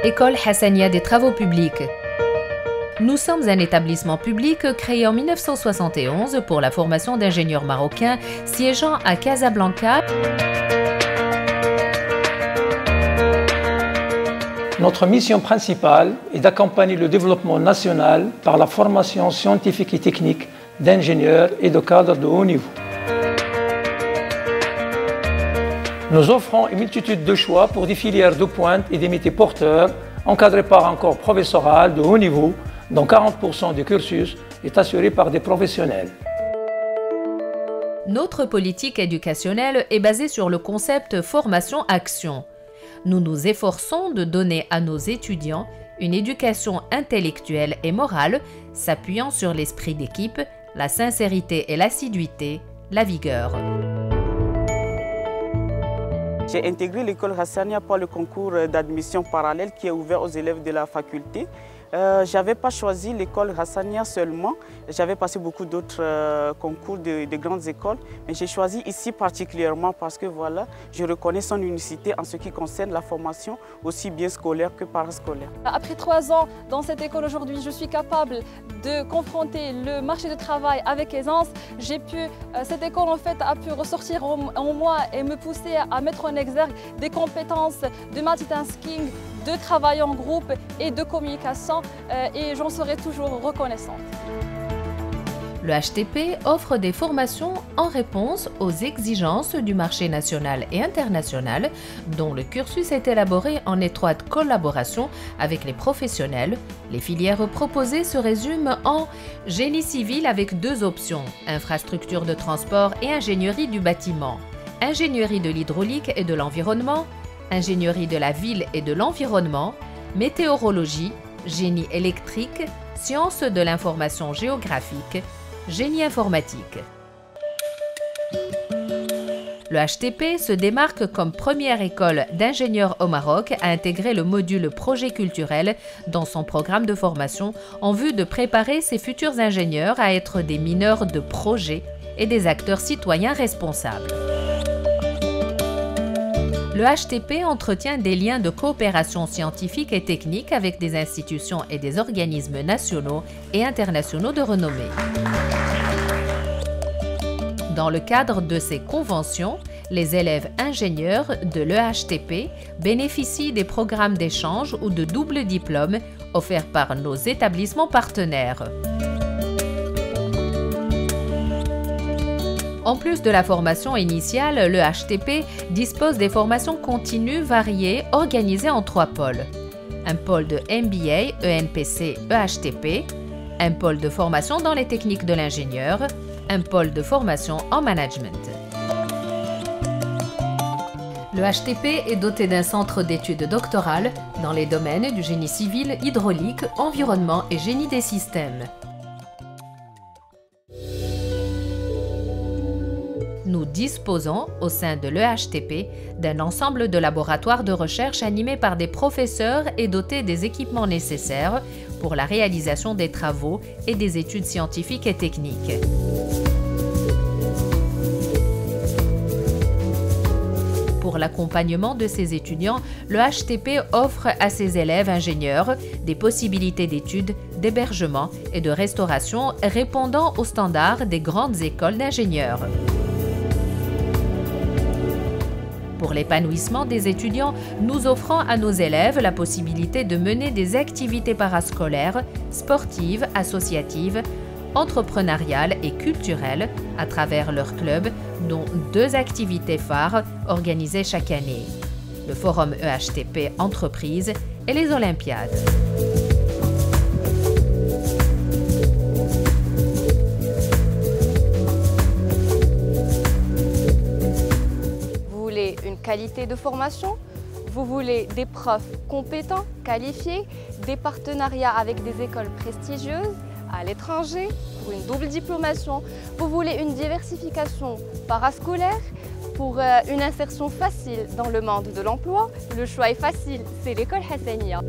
École Hassania des travaux publics. Nous sommes un établissement public créé en 1971 pour la formation d'ingénieurs marocains siégeant à Casablanca. Notre mission principale est d'accompagner le développement national par la formation scientifique et technique d'ingénieurs et de cadres de haut niveau. Nous offrons une multitude de choix pour des filières de pointe et des métiers porteurs, encadrés par un corps professoral de haut niveau, dont 40% du cursus est assuré par des professionnels. Notre politique éducationnelle est basée sur le concept formation-action. Nous nous efforçons de donner à nos étudiants une éducation intellectuelle et morale s'appuyant sur l'esprit d'équipe, la sincérité et l'assiduité, la vigueur. J'ai intégré l'école Hassania par le concours d'admission parallèle qui est ouvert aux élèves de la faculté. Je n'avais pas choisi l'école Hassania seulement, j'avais passé beaucoup d'autres concours de grandes écoles, mais j'ai choisi ici particulièrement parce que voilà, je reconnais son unicité en ce qui concerne la formation aussi bien scolaire que parascolaire. Après 3 ans dans cette école aujourd'hui, je suis capable de confronter le marché du travail avec aisance. Cette école en fait a pu ressortir en moi et me pousser à mettre en exergue des compétences de multitasking, de travail en groupe et de communication et j'en serai toujours reconnaissante. Le HTP offre des formations en réponse aux exigences du marché national et international, dont le cursus est élaboré en étroite collaboration avec les professionnels. Les filières proposées se résument en génie civil avec 2 options, infrastructure de transport et ingénierie du bâtiment, ingénierie de l'hydraulique et de l'environnement, ingénierie de la ville et de l'environnement, météorologie, génie électrique, sciences de l'information géographique, génie informatique. Le HTP se démarque comme première école d'ingénieurs au Maroc à intégrer le module projet culturel dans son programme de formation en vue de préparer ses futurs ingénieurs à être des mineurs de projet et des acteurs citoyens responsables. Le HTP entretient des liens de coopération scientifique et technique avec des institutions et des organismes nationaux et internationaux de renommée. Dans le cadre de ces conventions, les élèves ingénieurs de l'EHTP bénéficient des programmes d'échange ou de double diplôme offerts par nos établissements partenaires. En plus de la formation initiale, le HTP dispose des formations continues variées organisées en 3 pôles. Un pôle de MBA, ENPC, EHTP, un pôle de formation dans les techniques de l'ingénieur, un pôle de formation en management. Le HTP est doté d'un centre d'études doctorales dans les domaines du génie civil, hydraulique, environnement et génie des systèmes. Nous disposons, au sein de l'EHTP, d'un ensemble de laboratoires de recherche animés par des professeurs et dotés des équipements nécessaires pour la réalisation des travaux et des études scientifiques et techniques. Pour l'accompagnement de ses étudiants, le HTP offre à ses élèves ingénieurs des possibilités d'études, d'hébergement et de restauration répondant aux standards des grandes écoles d'ingénieurs. Pour l'épanouissement des étudiants, nous offrons à nos élèves la possibilité de mener des activités parascolaires, sportives, associatives, entrepreneuriales et culturelles à travers leurs clubs, dont 2 activités phares organisées chaque année, le Forum EHTP Entreprises et les Olympiades. Une qualité de formation, vous voulez des profs compétents, qualifiés, des partenariats avec des écoles prestigieuses à l'étranger pour une double diplomation, vous voulez une diversification parascolaire pour une insertion facile dans le monde de l'emploi, le choix est facile, c'est l'école Hassania.